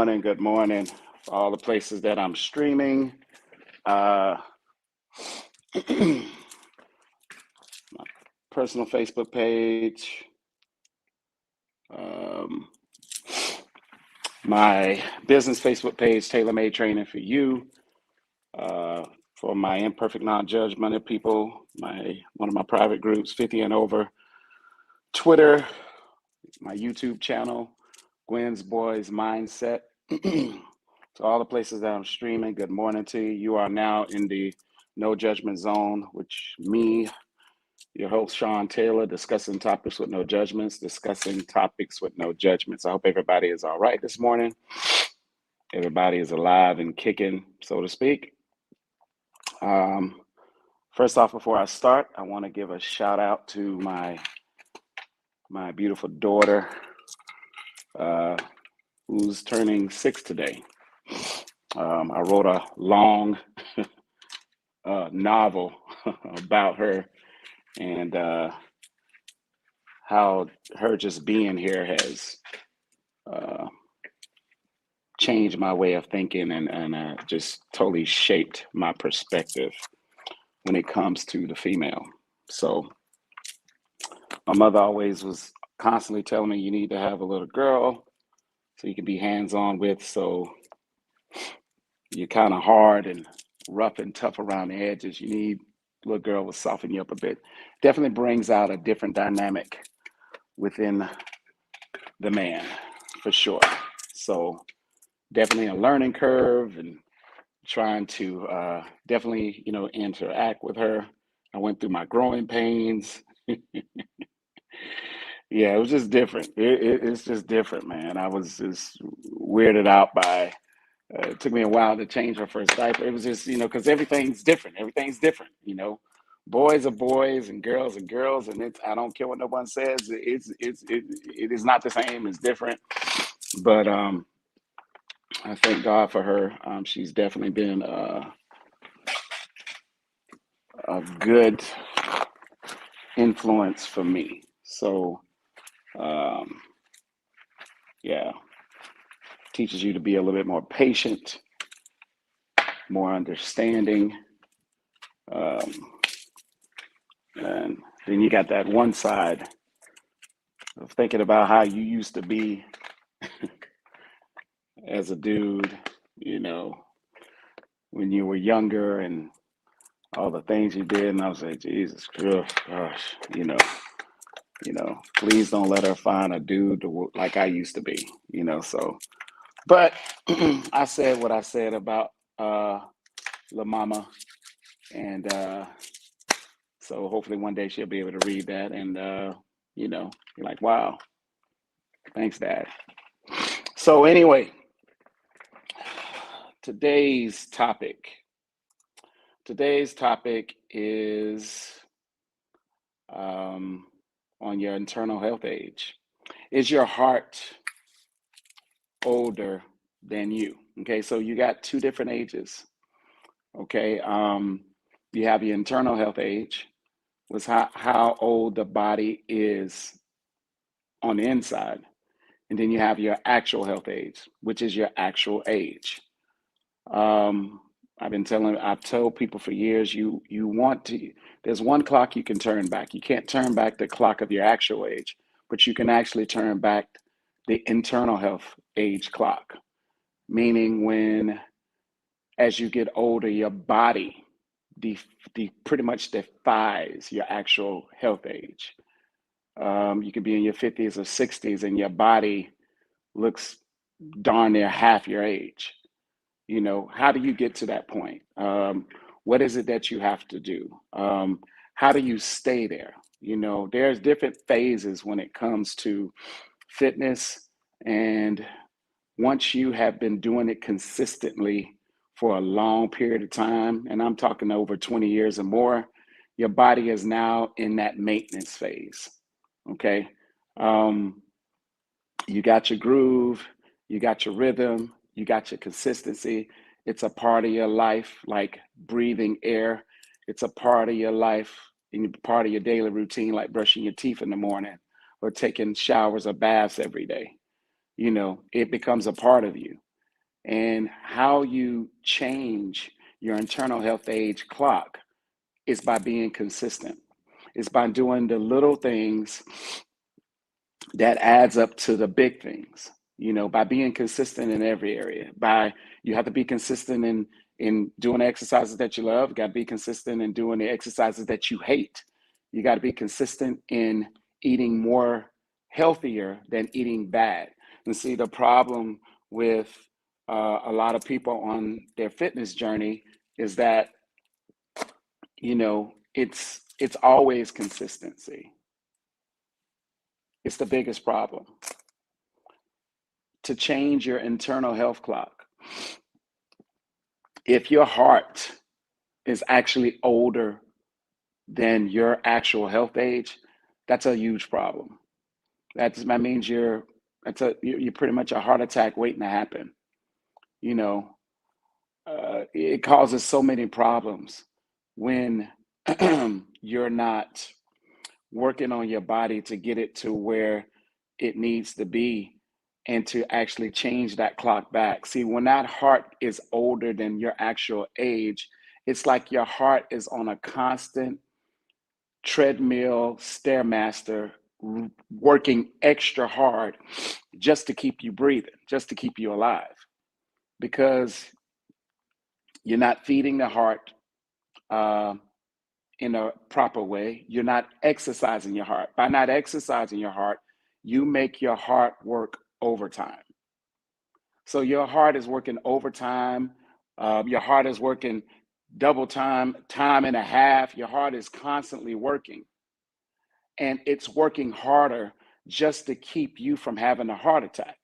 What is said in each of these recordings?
morning. Good morning. For all the places that I'm streaming. Uh, my personal Facebook page, um, my business Facebook page, Tailor Made Training for You, for my imperfect non-judgmental people, one of my private groups, 50 and over, Twitter, my YouTube channel, Gwen's Boys Mindset. To all the places that I'm streaming, good morning to you. You are now in the No Judgment Zone, which me, your host, Sean Taylor, discussing topics with no judgments, discussing topics with no judgments. I hope everybody is all right this morning. Everybody is alive and kicking, so to speak. First off, before I start, I want to give a shout out to my beautiful daughter, who's turning 6 today. I wrote a long novel about her and how her just being here has changed my way of thinking and just totally shaped my perspective when it comes to the female. So my mother always was constantly telling me you need to have a little girl so you can be hands-on with, so you're kind of hard and rough and tough around the edges. You need a little girl will soften you up a bit. Definitely brings out a different dynamic within the man, for sure. So definitely a learning curve and trying to definitely, interact with her. I went through my growing pains. Yeah, it was just different. It's just different, man. I was just weirded out by. It took me a while to change her first diaper. It was just, because everything's different. Everything's different. Boys are boys and girls are girls, and I don't care what no one says. It is not the same. It's different. But I thank God for her. She's definitely been a good influence for me. So, um, yeah, teaches you to be a little bit more patient, more understanding. Um, and then you got that one side of thinking about how you used to be as a dude, when you were younger and all the things you did. And I was like, Jesus, gosh, please don't let her find a dude like I used to be, so. But I said what I said about La Mama, and so hopefully one day she'll be able to read that, and you're like, wow, thanks, Dad. So anyway, today's topic is on your internal health age. Is your heart older than you? Okay, so you got two different ages. Okay, you have your internal health age, was how old the body is on the inside, and then you have your actual health age, which is your actual age. I've told people for years, you want to, there's one clock you can turn back. You can't turn back the clock of your actual age, but you can actually turn back the internal health age clock, meaning as you get older, your body pretty much defies your actual health age. You could be in your 50s or 60s and your body looks darn near half your age. How do you get to that point? What is it that you have to do? How do you stay there? There's different phases when it comes to fitness. And once you have been doing it consistently for a long period of time, and I'm talking over 20 years or more, your body is now in that maintenance phase. Okay. You got your groove, you got your rhythm, you got your consistency. It's a part of your life, like breathing air. It's a part of your life and part of your daily routine, like brushing your teeth in the morning or taking showers or baths every day. It becomes a part of you. And how you change your internal health age clock is by being consistent. It's by doing the little things that adds up to the big things, by being consistent in every area. You have to be consistent in doing the exercises that you love. You got to be consistent in doing the exercises that you hate. You got to be consistent in eating more healthier than eating bad. And see, the problem with a lot of people on their fitness journey is that it's always consistency. It's the biggest problem. To change your internal health clock, if your heart is actually older than your actual health age, that's a huge problem. That means you're pretty much a heart attack waiting to happen. You know, it causes so many problems when you're not working on your body to get it to where it needs to be and to actually change that clock back. See, when that heart is older than your actual age, it's like your heart is on a constant treadmill, stairmaster, working extra hard just to keep you breathing, just to keep you alive, because you're not feeding the heart in a proper way. You're not exercising your heart. By not exercising your heart, you make your heart work overtime. So your heart is working overtime. Your heart is working double time, time and a half. Your heart is constantly working. And it's working harder just to keep you from having a heart attack.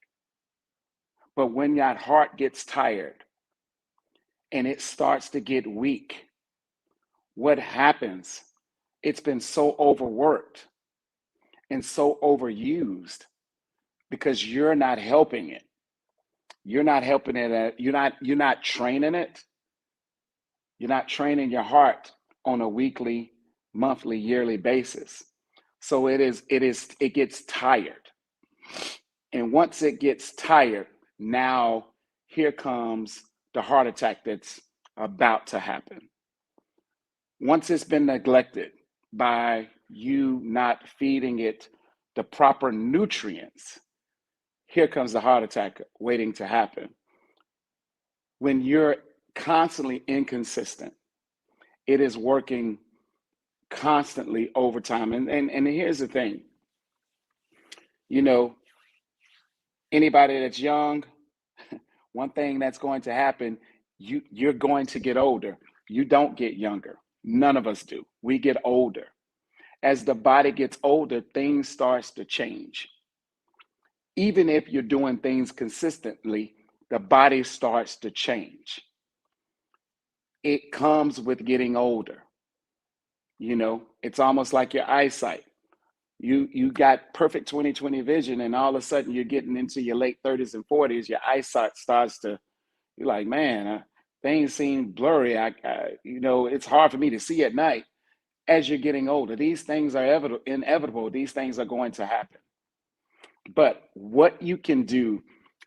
But when that heart gets tired and it starts to get weak, what happens? It's been so overworked and so overused because you're not helping it. You're not helping it. You're not training it. You're not training your heart on a weekly, monthly, yearly basis. So it gets tired. And once it gets tired, now here comes the heart attack that's about to happen. Once it's been neglected by you not feeding it the proper nutrients, here comes the heart attack waiting to happen. When you're constantly inconsistent, it is working constantly overtime. And here's the thing, anybody that's young, one thing that's going to happen, you're going to get older. You don't get younger. None of us do. We get older. As the body gets older, things starts to change. Even if you're doing things consistently, the body starts to change. It comes with getting older. It's almost like your eyesight. You got perfect 20/20 vision, and all of a sudden you're getting into your late 30s and 40s. Your eyesight starts to, you're like, man, things seem blurry. It's hard for me to see at night. As you're getting older, these things are inevitable. These things are going to happen. But what you can do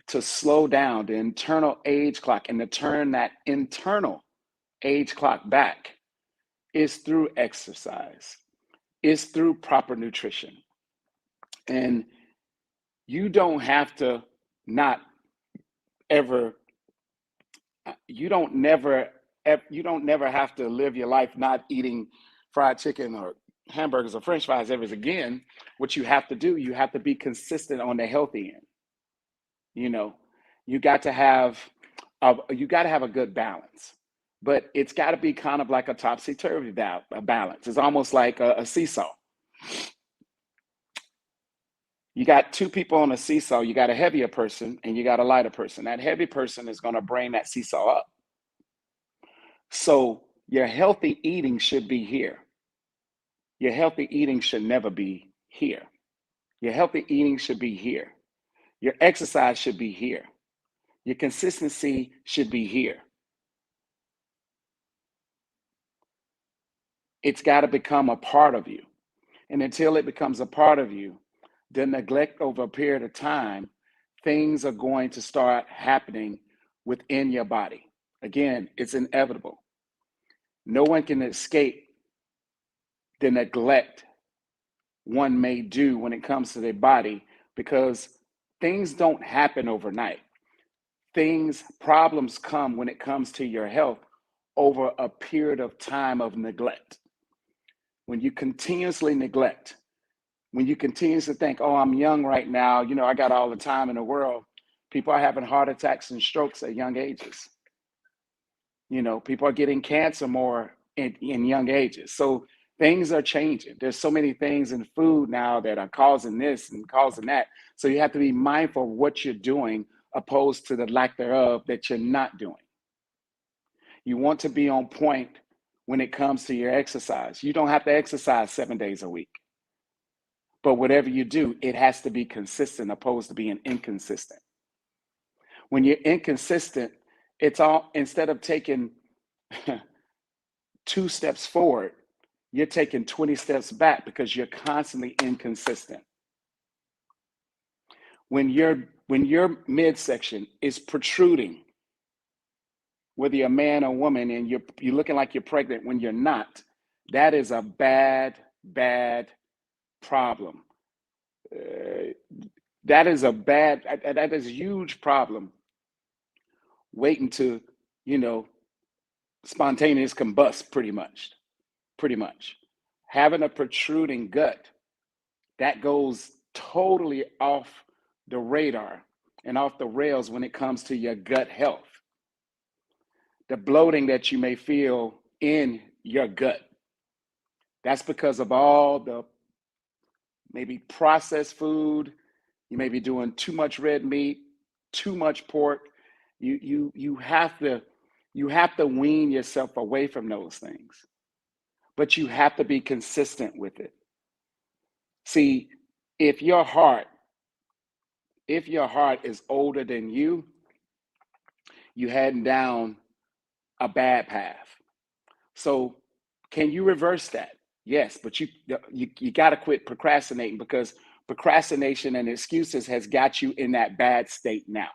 to slow down the internal age clock and to turn that internal age clock back is through exercise, is through proper nutrition. And you don't have to not ever, you don't never have to live your life not eating fried chicken or hamburgers or french fries ever again. What you have to do, you have to be consistent on the healthy end. You got to have a good balance, but it's got to be kind of like a topsy-turvy balance. It's almost like a seesaw. You got two people on a seesaw. You got a heavier person and you got a lighter person. That heavy person is going to bring that seesaw up. So your healthy eating should be here. Your healthy eating should never be here. Your healthy eating should be here. Your exercise should be here. Your consistency should be here. It's got to become a part of you. And until it becomes a part of you, the neglect over a period of time, things are going to start happening within your body. Again, it's inevitable. No one can escape the neglect one may do when it comes to their body, because things don't happen overnight. Problems come when it comes to your health over a period of time of neglect. When you continuously neglect, when you continuously think, oh, I'm young right now, I got all the time in the world, people are having heart attacks and strokes at young ages. People are getting cancer more in young ages. So things are changing. There's so many things in food now that are causing this and causing that. So you have to be mindful of what you're doing opposed to the lack thereof that you're not doing. You want to be on point when it comes to your exercise. You don't have to exercise 7 days a week. But whatever you do, it has to be consistent opposed to being inconsistent. When you're inconsistent, it's all, instead of taking 2 steps forward, you're taking 20 steps back because you're constantly inconsistent. When your midsection is protruding, whether you're a man or woman, and you're looking like you're pregnant when you're not, that is a bad problem. That is a huge problem waiting to, spontaneous combust, pretty much. Having a protruding gut, that goes totally off the radar and off the rails when it comes to your gut health. The bloating that you may feel in your gut, that's because of all the maybe processed food. You may be doing too much red meat, too much pork. You have to wean yourself away from those things, but you have to be consistent with it. See, if your heart is older than you're heading down a bad path. So can you reverse that? Yes, but you got to quit procrastinating, because procrastination and excuses has got you in that bad state now.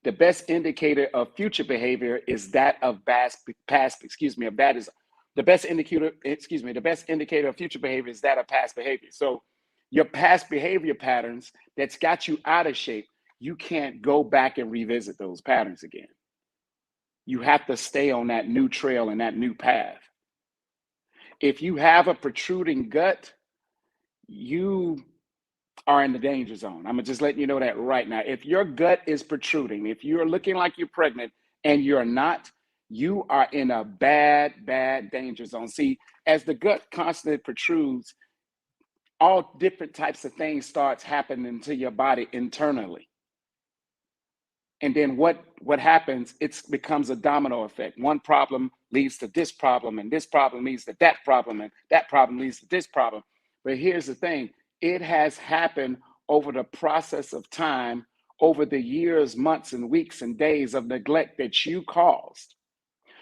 The best indicator of future behavior is that of the best indicator of future behavior is that of past behavior. So your past behavior patterns that's got you out of shape, you can't go back and revisit those patterns again. You have to stay on that new trail and that new path. If you have a protruding gut, you are in the danger zone. I'm just letting you know that right now. If your gut is protruding, if you're looking like you're pregnant and you're not, you are in a bad danger zone. See, as the gut constantly protrudes, all different types of things starts happening to your body internally. And then what happens, it becomes a domino effect. One problem leads to this problem, and this problem leads to that problem, and that problem leads to this problem. But here's the thing, it has happened over the process of time, over the years, months, and weeks, and days of neglect that you caused.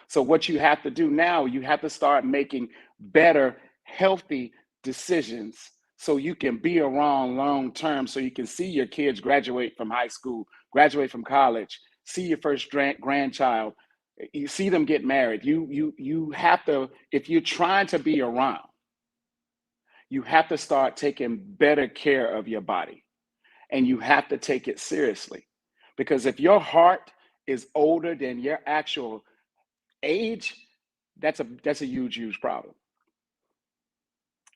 So what you have to do now, you have to start making better, healthy decisions so you can be around long term, so you can see your kids graduate from high school, graduate from college, see your first grandchild, you see them get married. You have to, if you're trying to be around, you have to start taking better care of your body, and you have to take it seriously. Because if your heart is older than your actual age, that's a huge problem.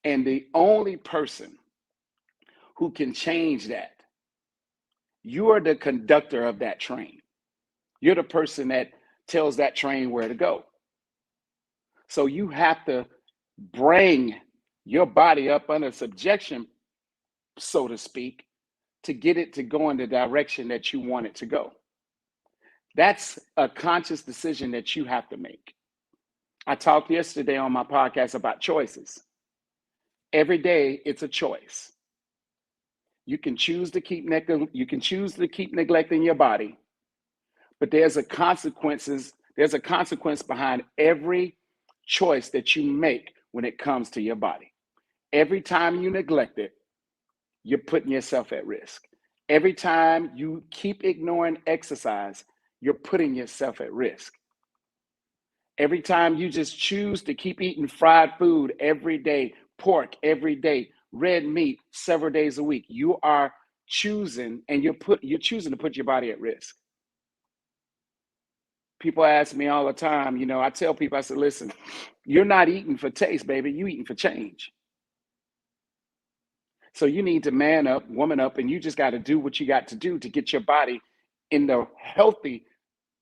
And the only person who can change that, you are the conductor of that train. You're the person that tells that train where to go. So you have to bring your body up under subjection, so to speak, to get it to go in the direction that you want it to go. That's a conscious decision that you have to make. I talked yesterday on my podcast about choices. Every day, it's a choice. You can choose to keep neglecting your body, but there's a consequence behind every choice that you make when it comes to your body. Every time you neglect it, you're putting yourself at risk. Every time you keep ignoring exercise, you're putting yourself at risk. Every time you just choose to keep eating fried food every day, pork every day, red meat several days a week, you are choosing, and you're choosing to put your body at risk. People ask me all the time, I tell people, I said, listen, you're not eating for taste, baby. You eating for change. So you need to man up, woman up, and you just got to do what you got to do to get your body in the healthy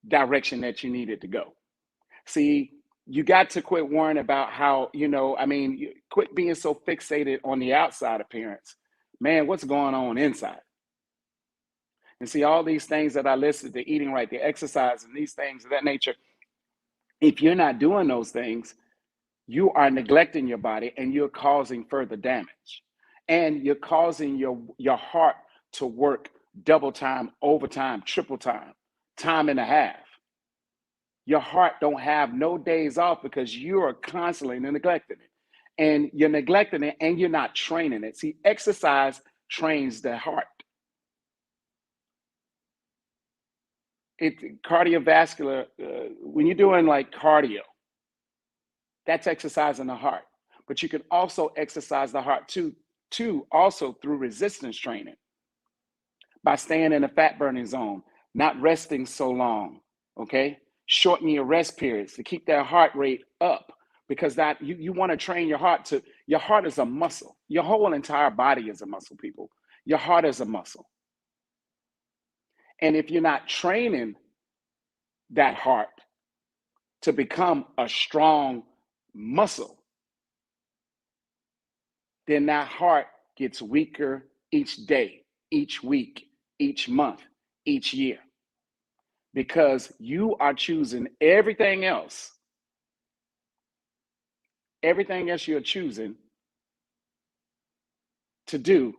direction that you need it to go. See, you got to quit worrying about how, quit being so fixated on the outside appearance. Man, what's going on inside? And see, all these things that I listed, the eating right, the exercise, and these things of that nature, if you're not doing those things, you are neglecting your body and you're causing further damage. And you're causing your heart to work double time, overtime, triple time, time and a half. Your heart don't have no days off because you are constantly neglecting it. And you're neglecting it and you're not training it. See, exercise trains the heart. Cardiovascular, when you're doing like cardio, that's exercising the heart. But you can also exercise the heart too, also through resistance training by staying in a fat burning zone, not resting so long, okay? Shorten your rest periods to keep that heart rate up, because that you want to train your heart. Your heart is a muscle. Your whole entire body is a muscle, people. Your heart is a muscle. And if you're not training that heart to become a strong muscle, then that heart gets weaker each day, each week, each month, each year, because you are choosing everything else you're choosing to do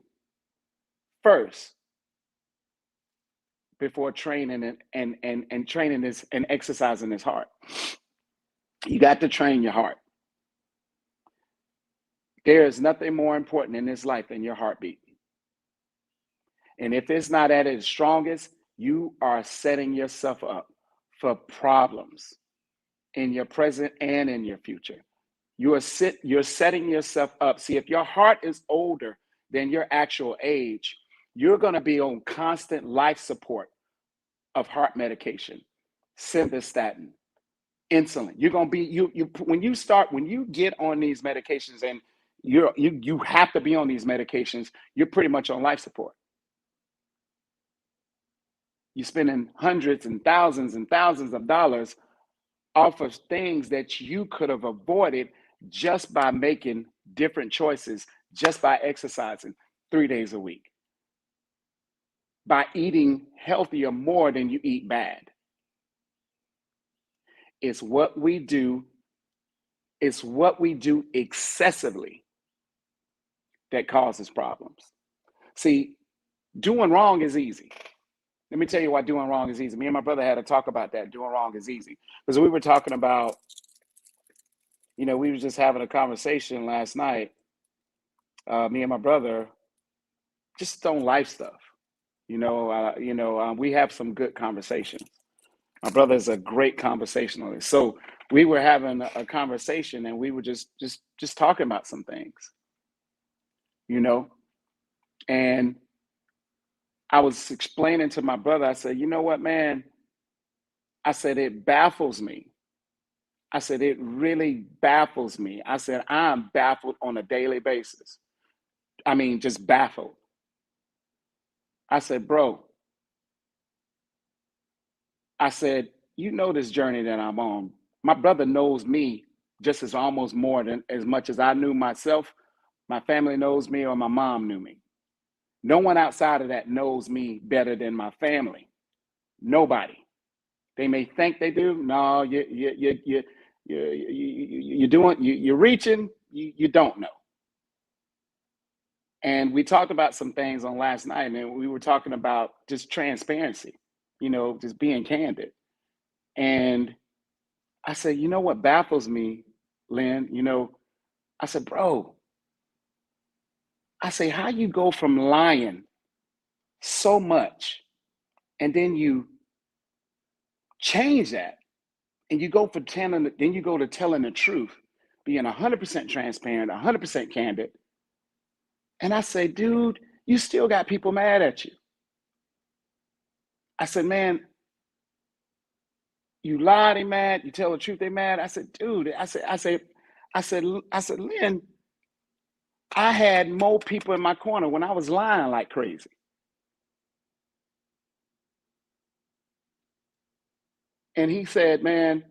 first before training and training this and exercising this heart. You got to train your heart. There is nothing more important in this life than your heartbeat. And if it's not at its strongest, you are setting yourself up for problems in your present and in your future. You're setting yourself up. See, if your heart is older than your actual age, you're going to be on constant life support of heart medication, simvastatin, insulin. You're going to be when you get on these medications, and you have to be on these medications, you're pretty much on life support. You're spending hundreds and thousands of dollars off of things that you could have avoided just by making different choices, just by exercising 3 days a week, by eating healthier more than you eat bad. It's what we do excessively that causes problems. See, doing wrong is easy. Let me tell you why doing wrong is easy. Me and my brother had a talk about that. Doing wrong is easy. Because we were talking about, we were just having a conversation last night, me and my brother, just on life stuff. We have some good conversations. My brother is a great conversationalist. So we were having a conversation, and we were just talking about some things, and I was explaining to my brother, I said, you know what, man? I said, it baffles me. I said, it really baffles me. I said, I'm baffled on a daily basis. I mean, just baffled. I said, bro, I said, this journey that I'm on. My brother knows me just as almost more than as much as I knew myself. My family knows me, or my mom knew me. No one outside of that knows me better than my family. Nobody. They may think they do. No, you're reaching. You don't know. And we talked about some things on last night, and we were talking about just transparency, just being candid. And I said, you know what baffles me, Lynn? I said, bro, I say, how you go from lying so much, and then you Change that. And you go for telling, then you go to telling the truth, being 100% transparent, 100% candid. And I say, dude, you still got people mad at you. I said, man, you lie, they mad. You tell the truth, they mad. I said, dude, Lynn, I had more people in my corner when I was lying like crazy. And he said, man,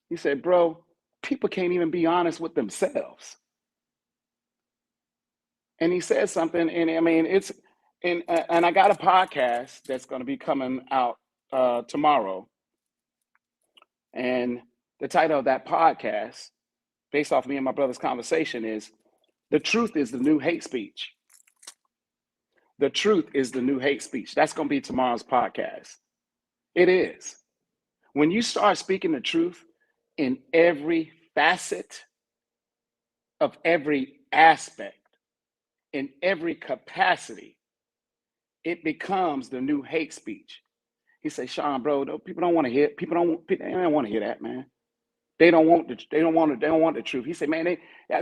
he said, bro, people can't even be honest with themselves. And he said something, and I mean, and I got a podcast that's going to be coming out tomorrow. And the title of that podcast, based off me and my brother's conversation, is "The Truth is the New Hate Speech." The truth is the new hate speech. That's going to be tomorrow's podcast. It is. When you start speaking the truth in every facet of every aspect, in every capacity, it becomes the new hate speech. He said, Sean, bro, people don't want to hear. They don't want to hear that, man. They don't want the truth. He said, man,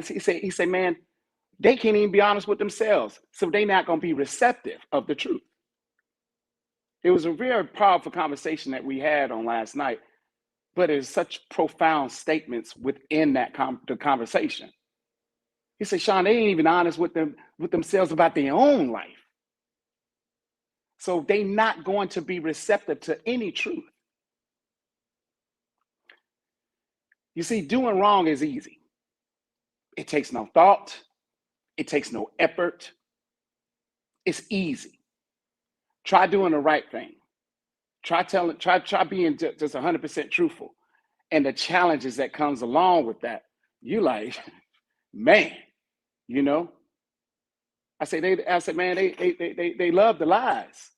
he said, man, they can't even be honest with themselves, so they're not going to be receptive of the truth. It was a very powerful conversation that we had on last night, but it's such profound statements within that the conversation. He said, Sean, they ain't even honest with themselves about their own life. So they're not going to be receptive to any truth. You see, doing wrong is easy. It takes no thought. It takes no effort. It's easy. Try doing the right thing. Try being just 100% truthful. And the challenges that comes along with that, you like, man, you know. I said, man, they love the lies.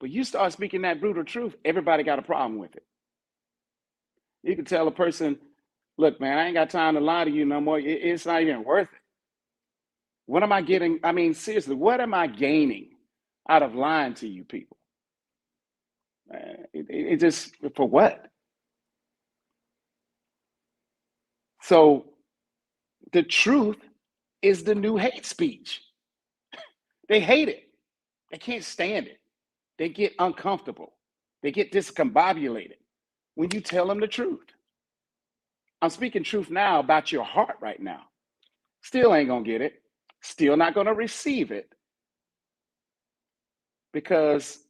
But you start speaking that brutal truth, everybody got a problem with it. You can tell a person, look, man, I ain't got time to lie to you no more. It's not even worth it. What am I getting? I mean, seriously, what am I gaining out of lying to you people? It just, for what? So the truth is the new hate speech. They hate it. They can't stand it. They get uncomfortable. They get discombobulated when you tell them the truth. I'm speaking truth now about your heart right now. Still ain't gonna get it. Still not gonna receive it, because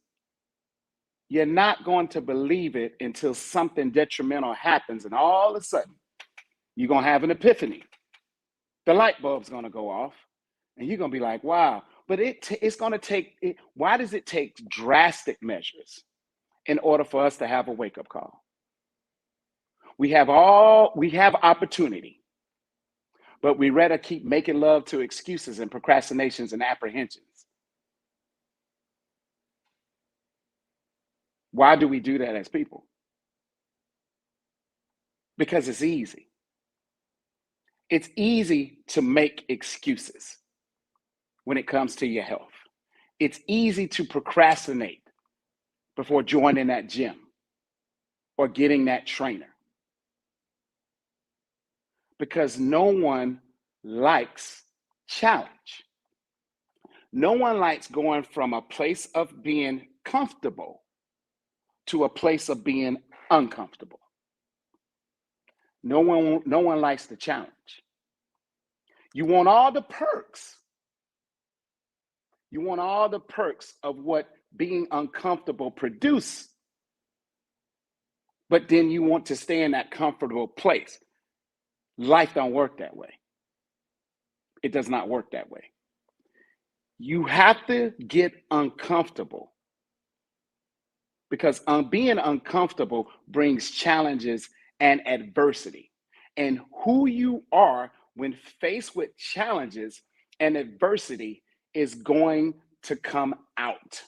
you're not going to believe it until something detrimental happens, and all of a sudden you're gonna have an epiphany. The light bulb's gonna go off, and you're gonna be like, wow. But it's gonna take it. Why does it take drastic measures in order for us to have a wake-up call? We have opportunity, but we rather keep making love to excuses and procrastinations and apprehensions. Why do we do that as people? Because it's easy. It's easy to make excuses when it comes to your health. It's easy to procrastinate before joining that gym or getting that trainer, because no one likes challenge. No one likes going from a place of being comfortable to a place of being uncomfortable. No one likes the challenge. You want all the perks. You want all the perks of what being uncomfortable produces, but then you want to stay in that comfortable place. Life don't work that way. It does not work that way. You have to get uncomfortable, because being uncomfortable brings challenges and adversity. And who you are when faced with challenges and adversity is going to come out.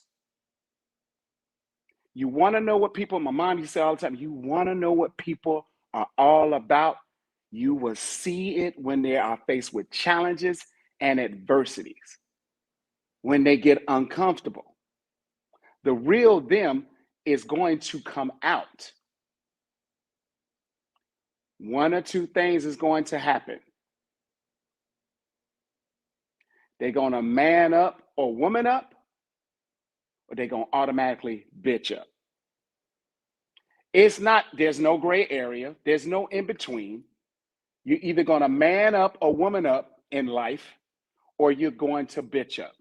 You want to know what people, my mom used to say all the time, you want to know what people are all about? You will see it when they are faced with challenges and adversities, when they get uncomfortable. The real them is going to come out. One or two things is going to happen. They're going to man up or woman up, or they're going to automatically bitch up. It's not, there's no gray area. There's no in between. You're either going to man up or woman up in life, or you're going to bitch up.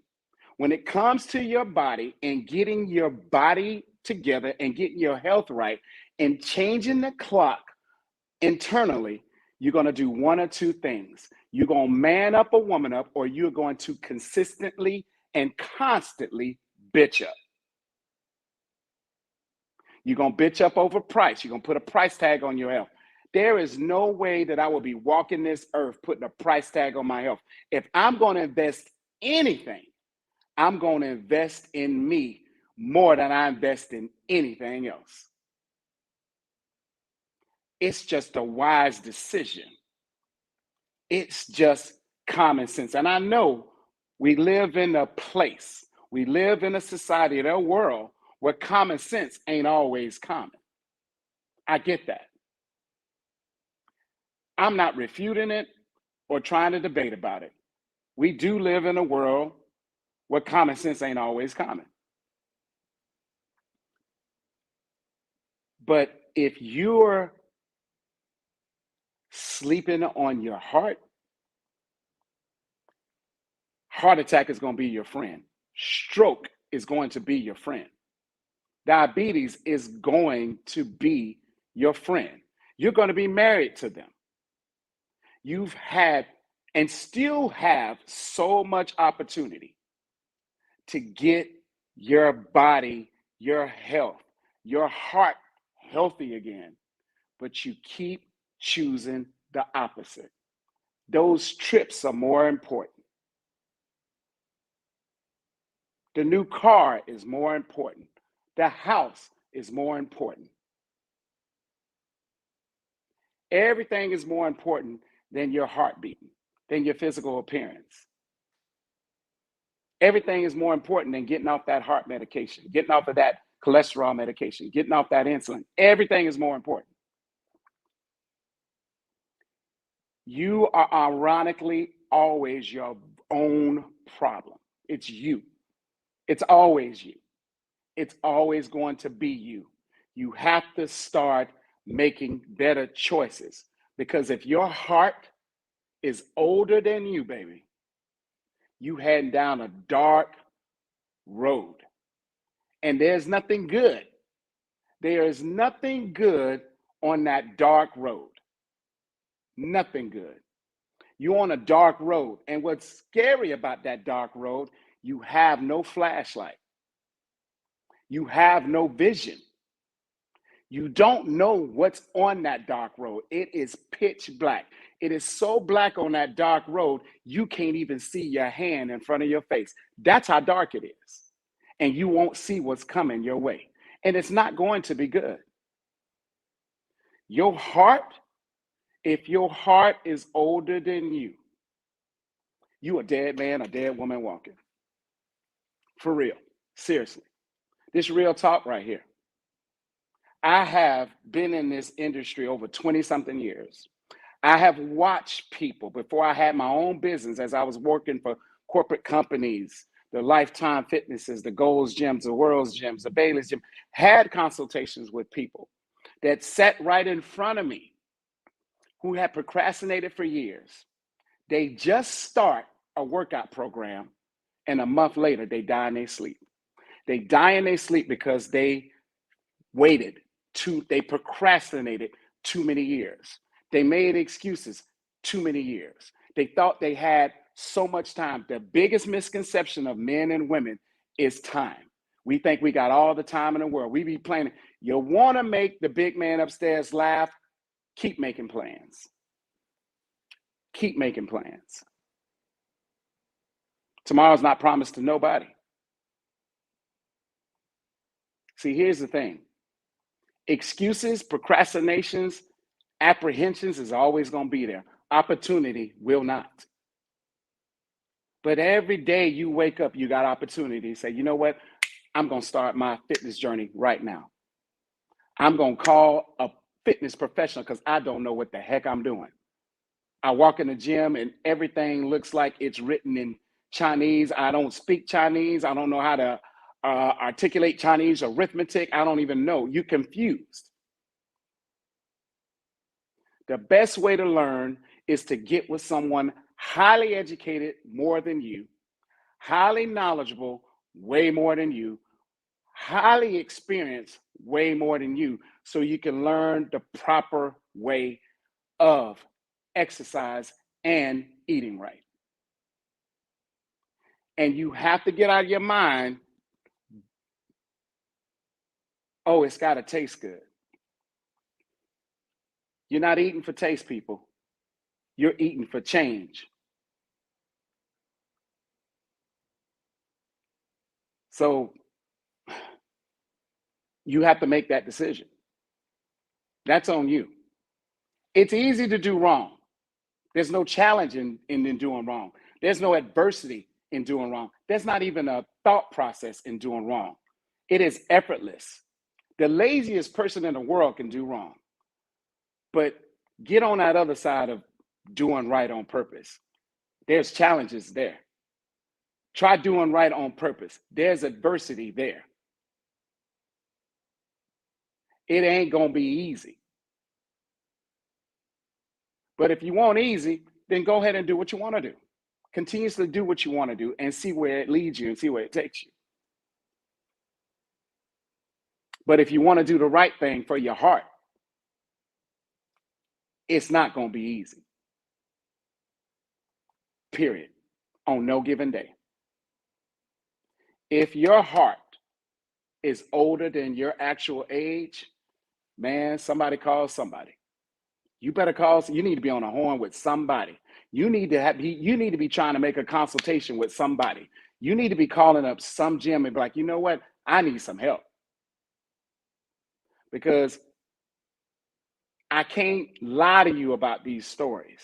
When it comes to your body and getting your body together and getting your health right and changing the clock internally, you're going to do one or two things. You're going to man up or woman up, or you're going to consistently and constantly bitch up. You're going to bitch up over price. You're going to put a price tag on your health. There is no way that I will be walking this earth putting a price tag on my health. If I'm going to invest anything, I'm going to invest in me more than I invest in anything else. It's just a wise decision. It's just common sense. And I know we live in a place, we live in a society, in a world where common sense ain't always common. I get that. I'm not refuting it or trying to debate about it. We do live in a world where common sense ain't always common. But if you're sleeping on your heart attack is going to be your friend. Stroke is going to be your friend. Diabetes is going to be your friend. You're going to be married to them. You've had and still have so much opportunity to get your body, your health, your heart healthy again, but you keep choosing the opposite. Those trips are more important. The new car is more important. The house is more important. Everything is more important than your heart beating, than your physical appearance. Everything is more important than getting off that heart medication, getting off of that cholesterol medication, getting off that insulin. Everything is more important. You are ironically always your own problem. It's you. It's always you. It's always going to be you. You have to start making better choices, because if your heart is older than you, baby, you heading down a dark road. And there's nothing good. There is nothing good on that dark road. Nothing good. You're on a dark road. And what's scary about that dark road, you have no flashlight. You have no vision. You don't know what's on that dark road. It is pitch black. It is so black on that dark road, you can't even see your hand in front of your face. That's how dark it is. And you won't see what's coming your way. And it's not going to be good. Your heart, if your heart is older than you a dead man, a dead woman walking. For real. Seriously. This real talk right here. I have been in this industry over 20 something years. I have watched people before I had my own business, as I was working for corporate companies, the Lifetime Fitnesses, the Gold's Gyms, the World's Gyms, the Bailey's Gym, had consultations with people that sat right in front of me who had procrastinated for years. They just start a workout program, and a month later, they die in their sleep. They die in their sleep because they waited they procrastinated too many years. They made excuses too many years. They thought they had so much time. The biggest misconception of men and women is time. We think we got all the time in the world. We be planning. You want to make the big man upstairs laugh? Keep making plans. Keep making plans. Tomorrow's not promised to nobody. See, here's the thing. Excuses, procrastinations, apprehensions is always going to be there. Opportunity will not. But every day you wake up, you got opportunity to say, you know what? I'm going to start my fitness journey right now. I'm going to call a fitness professional because I don't know what the heck I'm doing. I walk in the gym and everything looks like it's written in Chinese. I don't speak Chinese. I don't know how to articulate Chinese arithmetic. I don't even know. You're confused. The best way to learn is to get with someone highly educated more than you, highly knowledgeable way more than you, highly experienced way more than you, so you can learn the proper way of exercise and eating right. And you have to get out of your mind, oh, it's got to taste good. You're not eating for taste, people. You're eating for change. So you have to make that decision. That's on you. It's easy to do wrong. There's no challenge in doing wrong. There's no adversity in doing wrong. There's not even a thought process in doing wrong. It is effortless. The laziest person in the world can do wrong. But get on that other side of doing right on purpose. There's challenges there. Try doing right on purpose. There's adversity there. It ain't going to be easy. But if you want easy, then go ahead and do what you want to do. Continuously do what you want to do and see where it leads you and see where it takes you. But if you want to do the right thing for your heart, it's not going to be easy. Period. On no given day. If your heart is older than your actual age, man, somebody call somebody. You better call. You need to be on a horn with somebody. You need to be trying to make a consultation with somebody. You need to be calling up some gym and be like, you know what? I need some help. Because I can't lie to you about these stories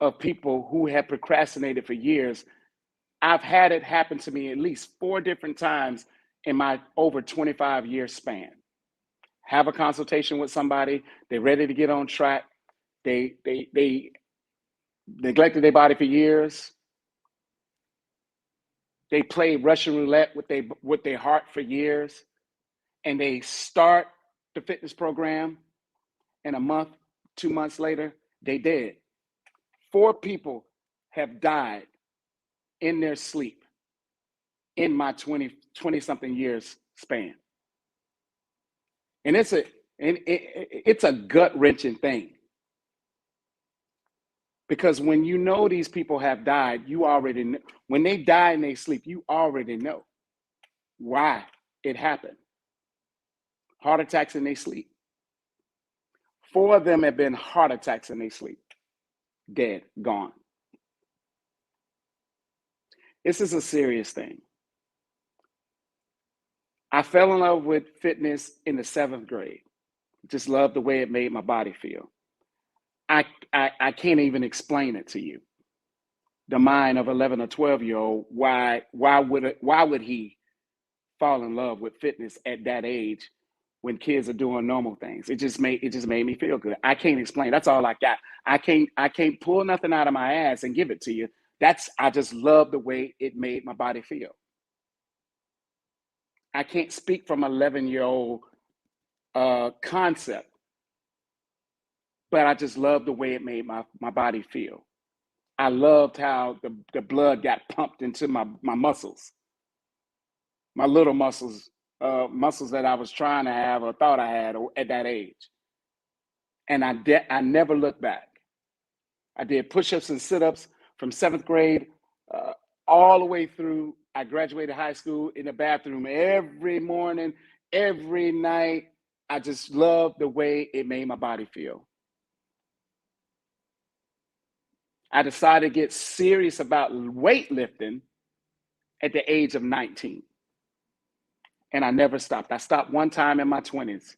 of people who have procrastinated for years. I've had it happen to me at least 4 different times in my over 25-year span. Have a consultation with somebody. They're ready to get on track. They neglected their body for years. They played Russian roulette with their heart for years, and they start the fitness program, and a month, 2 months later, they dead. 4 people have died in their sleep in my 20 something years span. And it's a gut wrenching thing. Because when you know these people have died, you already know. When they die in their sleep, you already know why it happened. Heart attacks in their sleep. 4 of them have been heart attacks in their sleep. Dead, gone. This is a serious thing. I fell in love with fitness in the 7th grade. Just loved the way it made my body feel. I can't even explain it to you. The mind of 11 or 12-year-old, why would he fall in love with fitness at that age when kids are doing normal things? It just made me feel good. I can't explain. That's all I got. I can't pull nothing out of my ass and give it to you. I just love the way it made my body feel. I can't speak from 11-year-old concept, but I just love the way it made my body feel. I loved how the blood got pumped into my muscles, my little muscles, muscles that I was trying to have or thought I had at that age. And I never looked back. I did push-ups and sit-ups from 7th grade all the way through. I graduated high school in the bathroom every morning, every night. I just loved the way it made my body feel. I decided to get serious about weightlifting at the age of 19. And I never stopped. I stopped one time in my 20s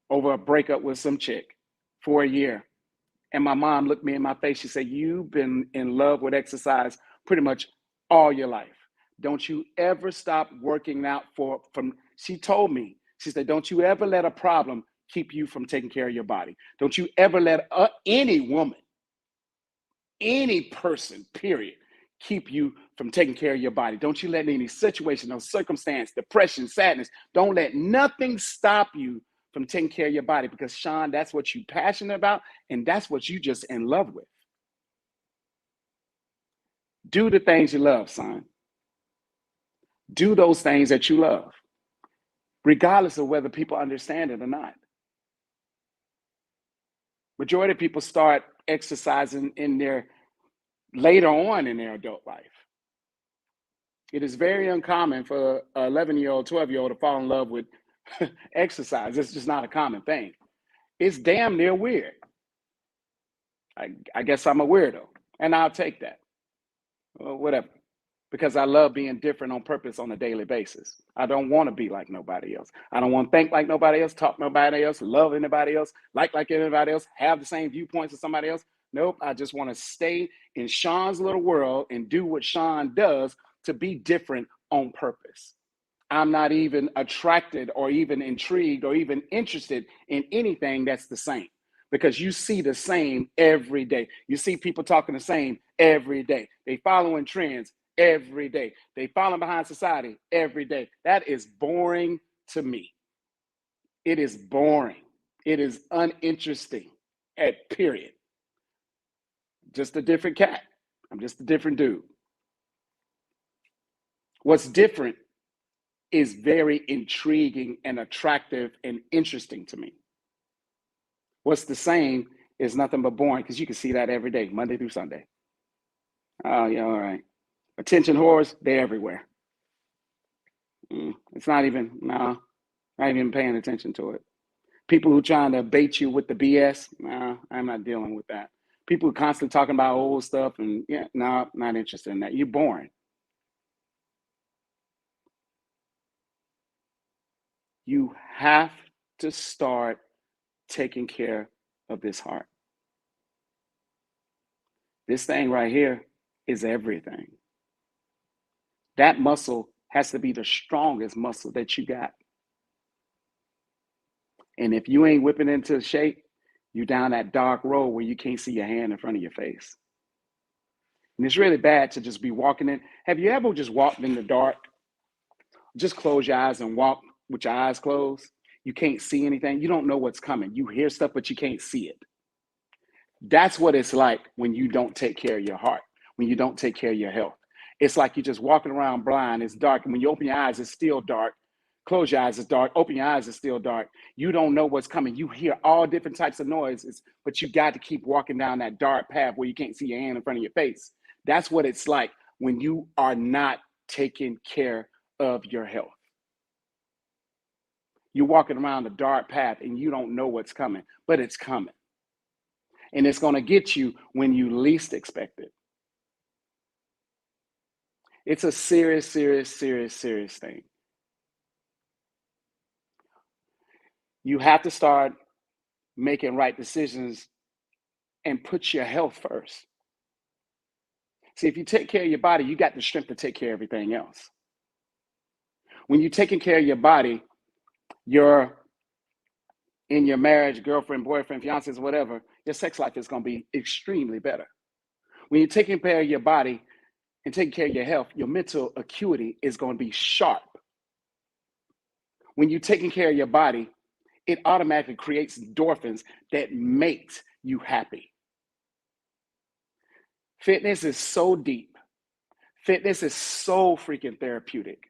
over a breakup with some chick for a year. And my mom looked me in my face. She said, you've been in love with exercise pretty much all your life. Don't you ever stop working out she told me, She said, don't you ever let a problem keep you from taking care of your body. Don't you ever let any woman, any person, period, keep you from taking care of your body. Don't you let any situation, no circumstance, depression, sadness, don't let nothing stop you from taking care of your body, because Sean, that's what you're passionate about, and that's what you just in love with. Do the things you love, son. Do those things that you love, regardless of whether people understand it or not. Majority of people start exercising in their later on in their adult life. It is very uncommon for an 11-year-old, 12-year-old to fall in love with exercise. It's just not a common thing. It's damn near weird. I guess I'm a weirdo, and I'll take that. Well, whatever. Because I love being different on purpose on a daily basis. I don't want to be like nobody else. I don't want to think like nobody else, talk nobody else, love anybody else, like anybody else, have the same viewpoints as somebody else. Nope, I just want to stay in Sean's little world and do what Sean does to be different on purpose. I'm not even attracted or even intrigued or even interested in anything that's the same, because you see the same every day. You see people talking the same every day. They following trends every day. They falling behind society every day. That is boring to me. It is boring. It is uninteresting, at period. Just a different cat. I'm just a different dude. What's different is very intriguing and attractive and interesting to me. What's the same is nothing but boring, because you can see that every day, Monday through Sunday. Oh, yeah, all right. Attention whores, they're everywhere. It's not even, no, not even paying attention to it. People who trying to bait you with the BS, no, I'm not dealing with that. People who constantly talking about old stuff and yeah, no, not interested in that. You're boring. You have to start taking care of this heart. This thing right here is everything. That muscle has to be the strongest muscle that you got. And if you ain't whipping into shape, you're down that dark road where you can't see your hand in front of your face. And it's really bad to just be walking in. Have you ever just walked in the dark? Just close your eyes and walk with your eyes closed. You can't see anything. You don't know what's coming. You hear stuff, but you can't see it. That's what it's like when you don't take care of your heart, when you don't take care of your health. It's like you're just walking around blind. It's dark. And when you open your eyes, it's still dark. Close your eyes, it's dark. Open your eyes, it's still dark. You don't know what's coming. You hear all different types of noises, but you got to keep walking down that dark path where you can't see your hand in front of your face. That's what it's like when you are not taking care of your health. You're walking around the dark path and you don't know what's coming, but it's coming. And it's going to get you when you least expect it. It's a serious, serious, serious, serious thing. You have to start making right decisions and put your health first. See, if you take care of your body, you got the strength to take care of everything else. When you're taking care of your body, you're in your marriage, girlfriend, boyfriend, fiancés, whatever, your sex life is going to be extremely better. When you're taking care of your body and taking care of your health, your mental acuity is going to be sharp. When you're taking care of your body, it automatically creates endorphins that makes you happy. Fitness is so deep. Fitness is so freaking therapeutic.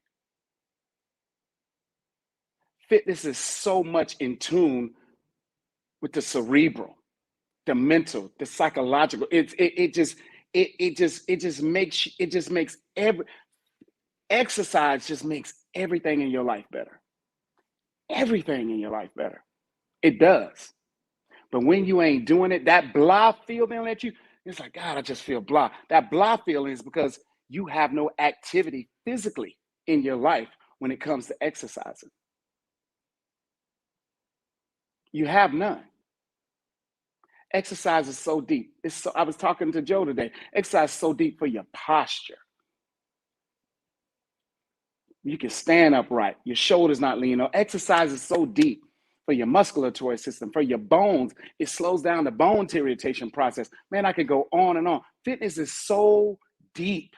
Fitness is so much in tune with the cerebral, the mental, the psychological. It just makes every exercise just makes everything in your life better. Everything in your life better. It does. But when you ain't doing it, that blah feeling that it's like, God, I just feel blah. That blah feeling is because you have no activity physically in your life when it comes to exercising. You have none. Exercise is so deep. I was talking to Joe today. Exercise is so deep for your posture. You can stand upright. Your shoulders not leaning. No, exercise is so deep for your musculatory system, for your bones. It slows down the bone deterioration process. Man, I could go on and on. Fitness is so deep.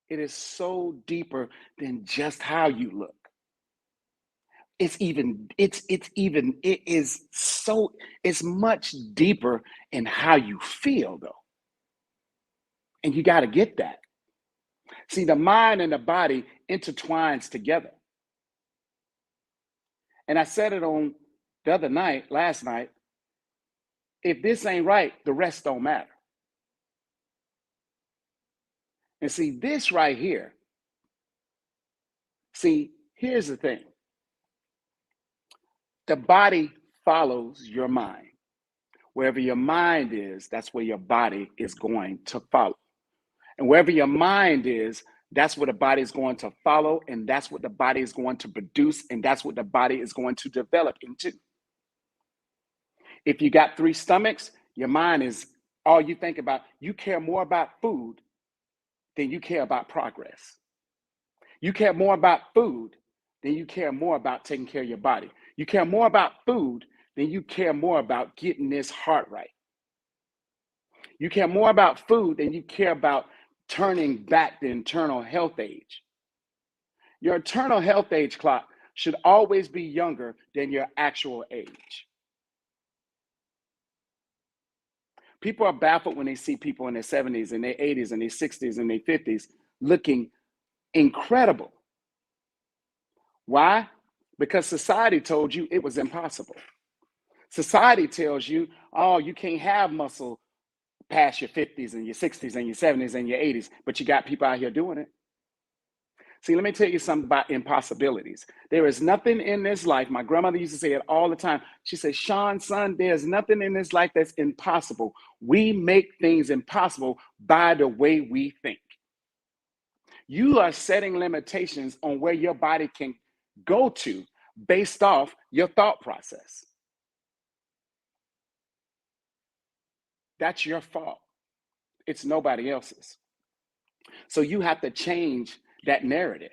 It is so deeper than just how you look. It's much deeper in how you feel though. And you got to get that. See, the mind and the body intertwines together. And I said it on the other night, last night, if this ain't right, the rest don't matter. And see, this right here, see, here's the thing. The body follows your mind. Wherever your mind is, that's where your body is going to follow. And wherever your mind is, that's what the body is going to follow, and that's what the body is going to produce, and that's what the body is going to develop into. If you got 3 stomachs, your mind is all you think about. You care more about food than you care about progress. You care more about food than you care more about taking care of your body. You care more about food than you care more about getting this heart right. You care more about food than you care about turning back the internal health age. Your internal health age clock should always be younger than your actual age. People are baffled when they see people in their 70s and their 80s and their 60s and their 50s looking incredible. Why? Because society told you it was impossible. Society tells you, oh, you can't have muscle past your 50s and your 60s and your 70s and your 80s, but you got people out here doing it. See, let me tell you something about impossibilities. There is nothing in this life. My grandmother used to say it all the time. She said, Sean, son, there's nothing in this life that's impossible. We make things impossible by the way we think. You are setting limitations on where your body can go to based off your thought process. That's your fault. It's nobody else's. So you have to change that narrative.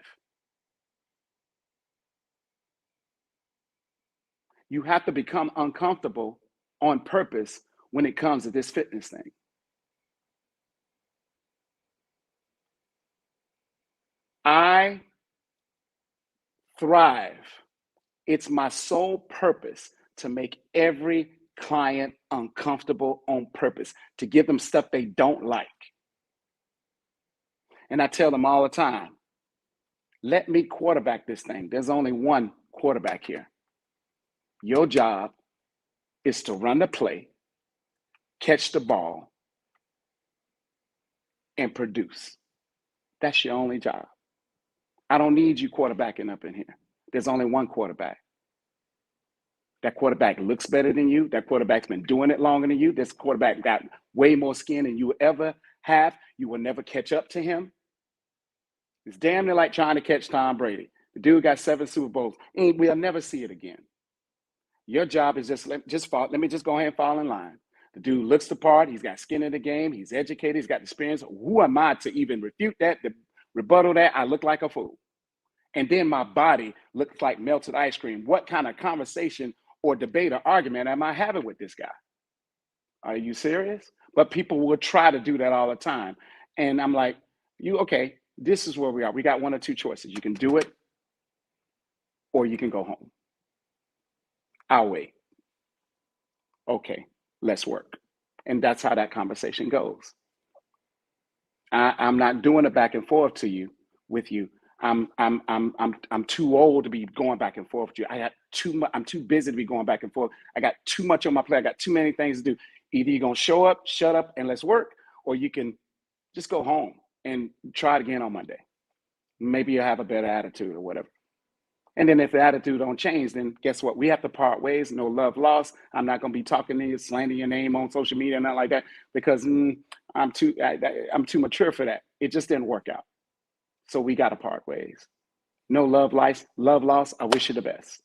You have to become uncomfortable on purpose when it comes to this fitness thing. I thrive. It's my sole purpose to make every client uncomfortable on purpose, to give them stuff they don't like. And I tell them all the time, let me quarterback this thing. There's only one quarterback here. Your job is to run the play, catch the ball, and produce. That's your only job. I don't need you quarterbacking up in here. There's only one quarterback. That quarterback looks better than you. That quarterback's been doing it longer than you. This quarterback got way more skin than you ever have. You will never catch up to him. It's damn near like trying to catch Tom Brady. The dude got 7 Super Bowls. And we'll never see it again. Your job is just let me just go ahead and fall in line. The dude looks the part. He's got skin in the game. He's educated. He's got experience. Who am I to even refute that, to rebuttal that? I look like a fool. And then my body looks like melted ice cream. What kind of conversation or debate or argument am I having with this guy? Are you serious? But people will try to do that all the time. And I'm like, okay, this is where we are. We got one or two choices. You can do it or you can go home. I'll wait. Okay, let's work. And that's how that conversation goes. I'm not doing it back and forth with you. I'm too old to be going back and forth with you. I'm too busy to be going back and forth. I got too much on my plate. I got too many things to do. Either you're gonna show up, shut up, and let's work, or you can just go home and try it again on Monday. Maybe you'll have a better attitude or whatever. And then if the attitude don't change, then guess what? We have to part ways. No love lost. I'm not gonna be talking to you, slandering your name on social media, nothing like that, because I'm too mature for that. It just didn't work out. So we got to part ways. No love lost. I wish you the best.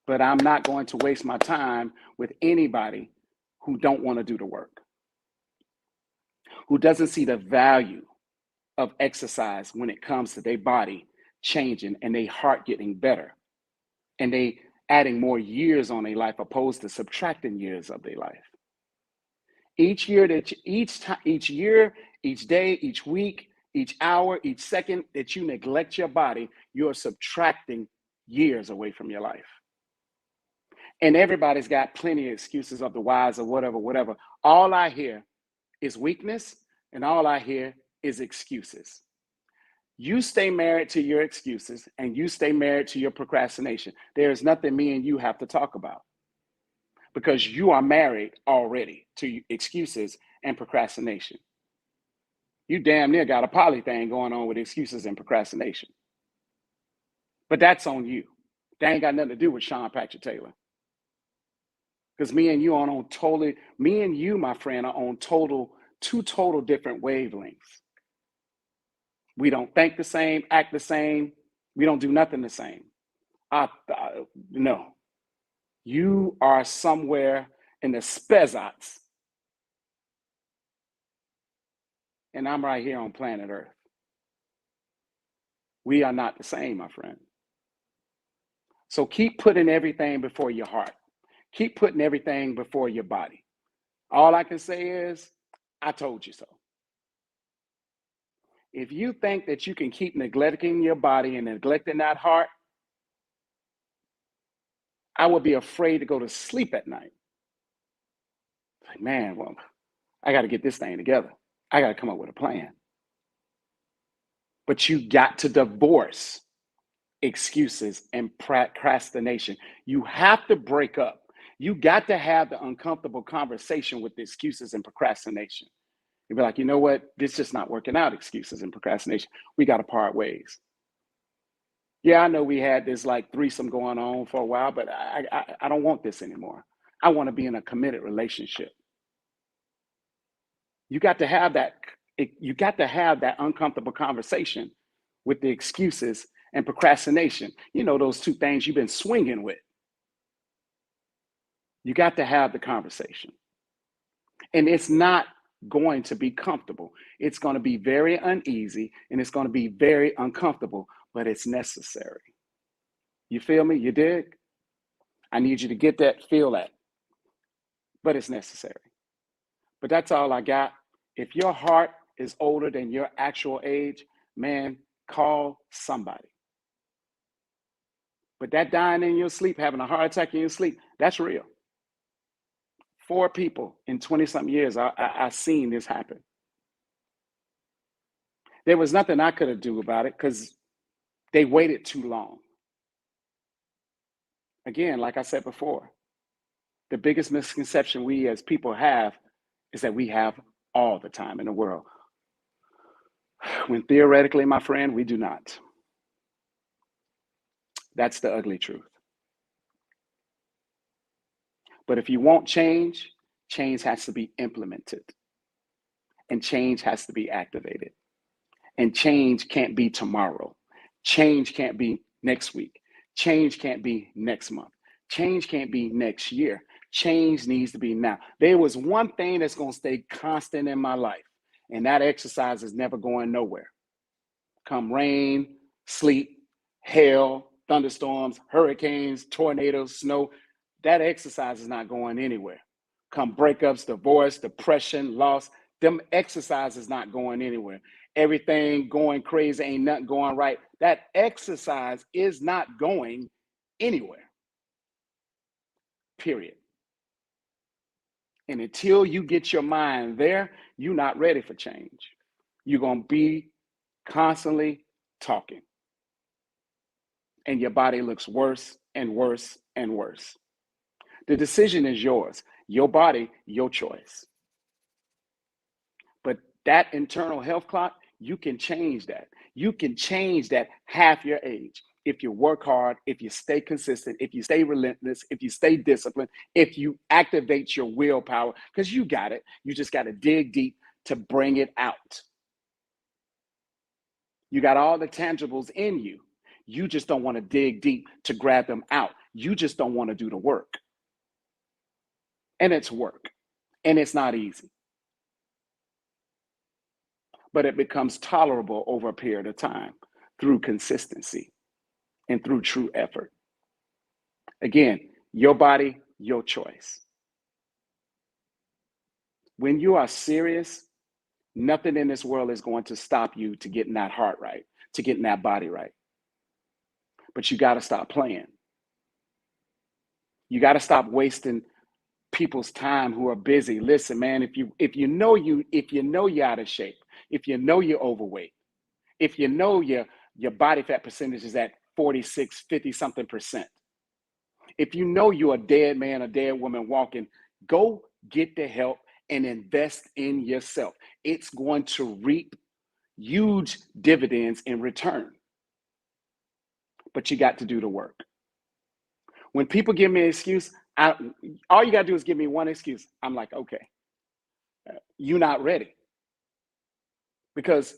But I'm not going to waste my time with anybody who don't want to do the work, who doesn't see the value of exercise when it comes to their body changing and their heart getting better and they adding more years on their life opposed to subtracting years of their life. Each year that each year, each day, each week, each hour, each second that you neglect your body, you're subtracting years away from your life. And everybody's got plenty of excuses of the whys or whatever, whatever. All I hear is weakness, and all I hear is excuses. You stay married to your excuses and you stay married to your procrastination. There is nothing me and you have to talk about because you are married already to excuses and procrastination. You damn near got a poly thing going on with excuses and procrastination. But that's on you. That ain't got nothing to do with Sean Patrick Taylor. Because me and you me and you, my friend, are on two total different wavelengths. We don't think the same, act the same. We don't do nothing the same. No. You are somewhere in the spezats. And I'm right here on planet Earth. We are not the same, my friend. So keep putting everything before your heart. Keep putting everything before your body. All I can say is, I told you so. If you think that you can keep neglecting your body and neglecting that heart, I would be afraid to go to sleep at night. Like, man, well, I got to get this thing together. I got to come up with a plan. But you got to divorce excuses and procrastination. You have to break up. You got to have the uncomfortable conversation with the excuses and procrastination. You'd be like, you know what? This is just not working out, excuses and procrastination. We got to part ways. Yeah, I know we had this like threesome going on for a while, but I don't want this anymore. I want to be in a committed relationship. You got to have that. You got to have that uncomfortable conversation with the excuses and procrastination. You know, those two things you've been swinging with. You got to have the conversation. And it's not going to be comfortable. It's going to be very uneasy and it's going to be very uncomfortable, but it's necessary. You feel me? You dig? I need you to get that, feel that. But it's necessary. But that's all I got. If your heart is older than your actual age, man, call somebody. But that dying in your sleep, having a heart attack in your sleep, that's real. 4 people in 20-something years, I seen this happen. There was nothing I could do about it because they waited too long. Again, like I said before, the biggest misconception we as people have is that we have all the time in the world. When theoretically, my friend, we do not. That's the ugly truth. But if you want change, change has to be implemented. And change has to be activated. And change can't be tomorrow. Change can't be next week. Change can't be next month. Change can't be next year. Change needs to be now. There was one thing that's going to stay constant in my life, and that exercise is never going nowhere. Come rain, sleet, hail, thunderstorms, hurricanes, tornadoes, snow, that exercise is not going anywhere. Come breakups, divorce, depression, loss, them exercises not going anywhere. Everything going crazy, ain't nothing going right. That exercise is not going anywhere. Period. And until you get your mind there, you're not ready for change. You're going to be constantly talking. And your body looks worse and worse and worse. The decision is yours. Your body, your choice. But that internal health clock, you can change that. You can change that half your age. If you work hard, if you stay consistent, if you stay relentless, if you stay disciplined, if you activate your willpower, because you got it. You just got to dig deep to bring it out. You got all the tangibles in you. You just don't want to dig deep to grab them out. You just don't want to do the work. And it's work. And it's not easy. but it becomes tolerable over a period of time through consistency and through true effort. Again, your body, your choice. When you are serious, nothing in this world is going to stop you to getting that heart right, to getting that body right. But you got to stop playing. You got to stop wasting people's time who are busy. Listen, man, if you know you're out of shape, if you know you're overweight, if you know your body fat percentage is at 46, 50 something percent, if you know you're a dead man, a dead woman walking, go get the help and invest in yourself. It's going to reap huge dividends in return. But you got to do the work. When people give me an excuse, all you got to do is give me one excuse. I'm like, okay, you're not ready. Because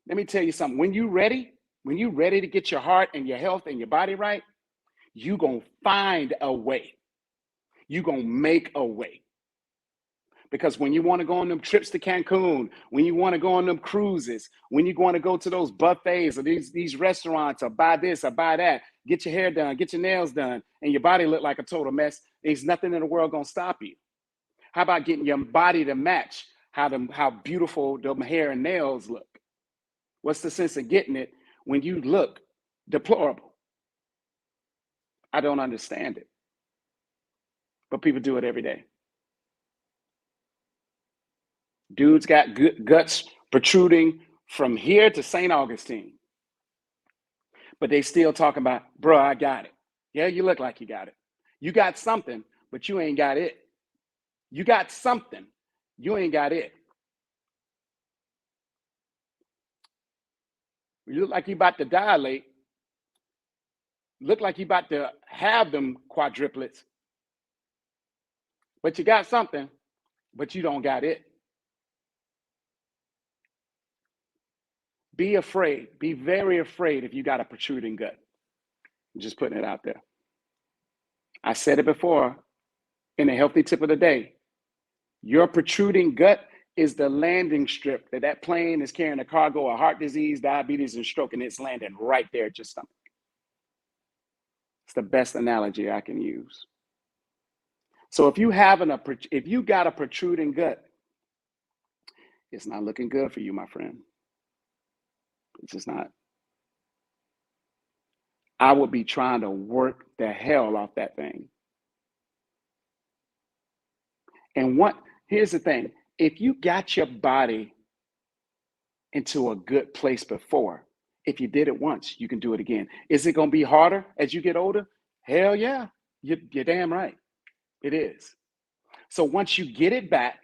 let me tell you something. When you're ready to get your heart and your health and your body right, you're going to find a way. You're going to make a way. Because when you want to go on them trips to Cancun, when you want to go on them cruises, when you want to go to those buffets or these restaurants or buy this or buy that, get your hair done, get your nails done, and your body look like a total mess, there's nothing in the world going to stop you. How about getting your body to match how beautiful the hair and nails look? What's the sense of getting it when you look deplorable? I don't understand it. But people do it every day. Dudes got good guts protruding from here to St. Augustine. But they still talking about, bro, I got it. Yeah, you look like you got it. You got something, but you ain't got it. You got something, you ain't got it. You look like you about to dilate. Look like you about to have them quadruplets. But you got something, but you don't got it. Be afraid. Be very afraid if you got a protruding gut. I'm just putting it out there. I said it before in a healthy tip of the day. Your protruding gut is the landing strip that plane is carrying a cargo of heart disease, diabetes, and stroke, and it's landing right there at your stomach. It's the best analogy I can use. So if you got a protruding gut, it's not looking good for you, my friend. It's just not. I would be trying to work the hell off that thing. And here's the thing. If you got your body into a good place before, if you did it once, you can do it again. Is it going to be harder as you get older? Hell yeah. You're damn right. It is. So once you get it back,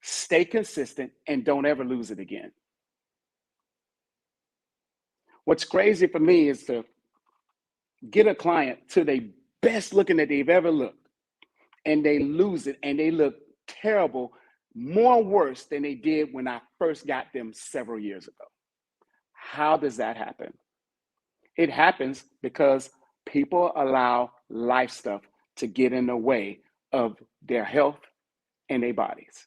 stay consistent and don't ever lose it again. What's crazy for me is to get a client to the best looking that they've ever looked, and they lose it and they look terrible, more worse than they did when I first got them several years ago. How does that happen? It happens because people allow life stuff to get in the way of their health and their bodies.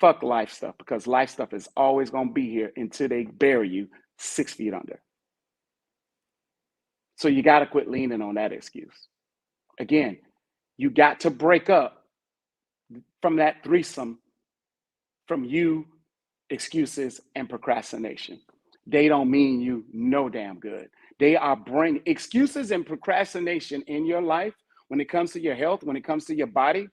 Fuck life stuff, because life stuff is always going to be here until they bury you 6 feet under. So you got to quit leaning on that excuse. Again, you got to break up from that threesome from you, excuses, and procrastination. They don't mean you no damn good. They are bringing excuses and procrastination in your life when it comes to your health, when it comes to your body.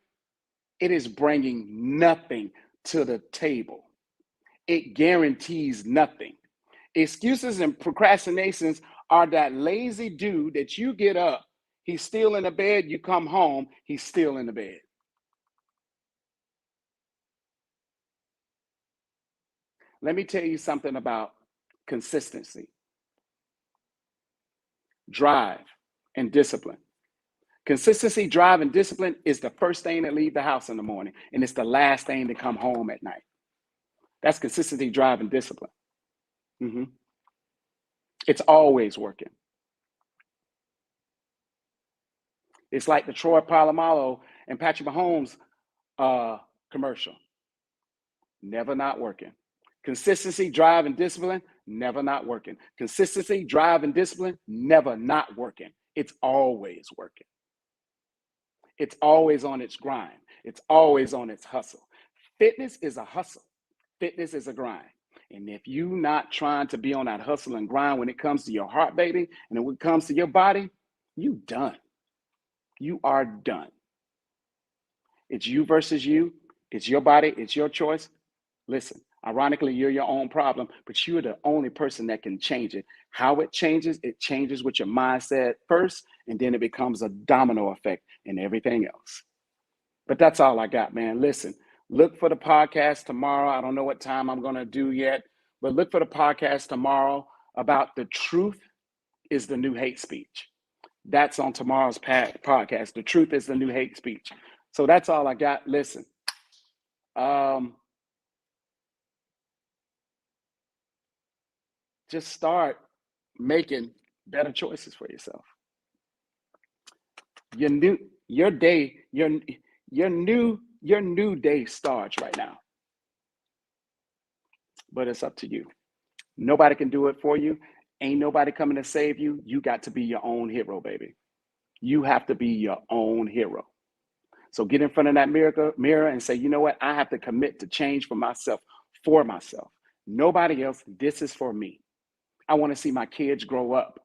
It is bringing nothing to the table. It guarantees nothing. Excuses and procrastinations are that lazy dude that you get up, he's still in the bed, you come home, he's still in the bed. Let me tell you something about consistency, drive, and discipline. Consistency, drive, and discipline is the first thing that leave the house in the morning, and it's the last thing to come home at night. That's consistency, drive, and discipline. Mm-hmm. It's always working. It's like the Troy Polamalu and Patrick Mahomes commercial. Never not working. Consistency, drive, and discipline, never not working. Consistency, drive, and discipline, never not working. It's always working. It's always on its grind. It's always on its hustle. Fitness is a hustle. Fitness is a grind. And if you not trying to be on that hustle and grind when it comes to your heart, baby, and when it comes to your body, you done. You are done. It's you versus you. It's your body. It's your choice. Listen, ironically, you're your own problem, but you're the only person that can change it. How it changes with your mindset first, and then it becomes a domino effect and everything else. But that's all I got, man. Listen, look for the podcast tomorrow. I don't know what time I'm going to do yet, but look for the podcast tomorrow about the truth is the new hate speech. That's on tomorrow's podcast. The truth is the new hate speech. So that's all I got. Listen, just start making better choices for yourself. Your new day starts right now. But it's up to you. Nobody can do it for you. Ain't nobody coming to save you. You got to be your own hero, baby. You have to be your own hero. So get in front of that mirror and say, you know what? I have to commit to change for myself, Nobody else. This is for me. I want to see my kids grow up.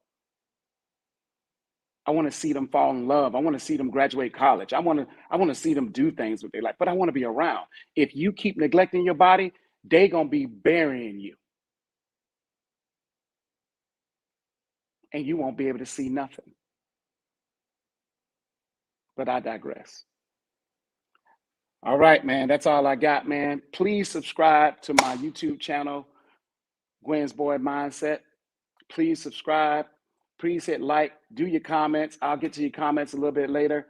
I want to see them fall in love. I want to see them graduate college. I want to see them do things with their life, but I want to be around. If you keep neglecting your body, they going to be burying you. And you won't be able to see nothing. But I digress. All right, man. That's all I got, man. Please subscribe to my YouTube channel, Gwen's Boy Mindset. Please subscribe. Please hit like. Do your comments. I'll get to your comments a little bit later.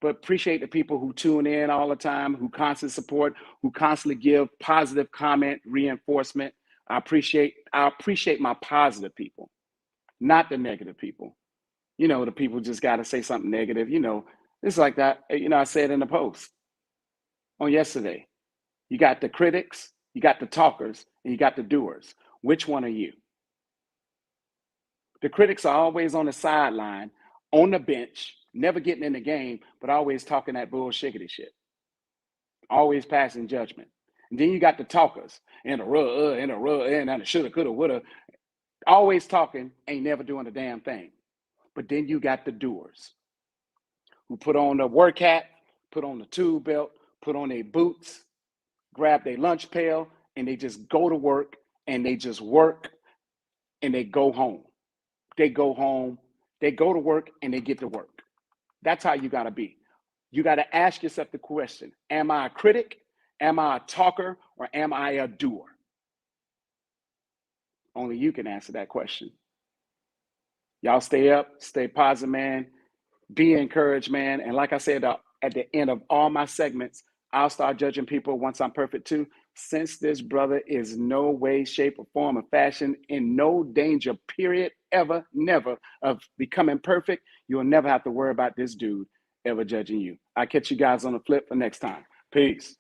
But appreciate the people who tune in all the time, who constantly support, who constantly give positive comment, reinforcement. I appreciate my positive people, not the negative people. You know, the people just got to say something negative. You know, it's like that. You know, I said in the post on yesterday, you got the critics, you got the talkers, and you got the doers. Which one are you? The critics are always on the sideline, on the bench, never getting in the game, but always talking that bullshiggity shit. Always passing judgment. And then you got the talkers, and the shoulda, coulda, woulda. Always talking, ain't never doing a damn thing. But then you got the doers who put on the work hat, put on the tube belt, put on their boots, grab their lunch pail, and they just go to work, and they just work, and they go home. They go home, they go to work, and they get to work. That's how you got to be. You got to ask yourself the question, am I a critic, am I a talker, or am I a doer? Only you can answer that question. Y'all stay up, stay positive, man. Be encouraged, man. And like I said, at the end of all my segments, I'll start judging people once I'm perfect too. Since this brother is no way, shape, or form or fashion in no danger, period, ever, never, of becoming perfect, you'll never have to worry about this dude ever judging you. I'll catch you guys on the flip for next time. Peace.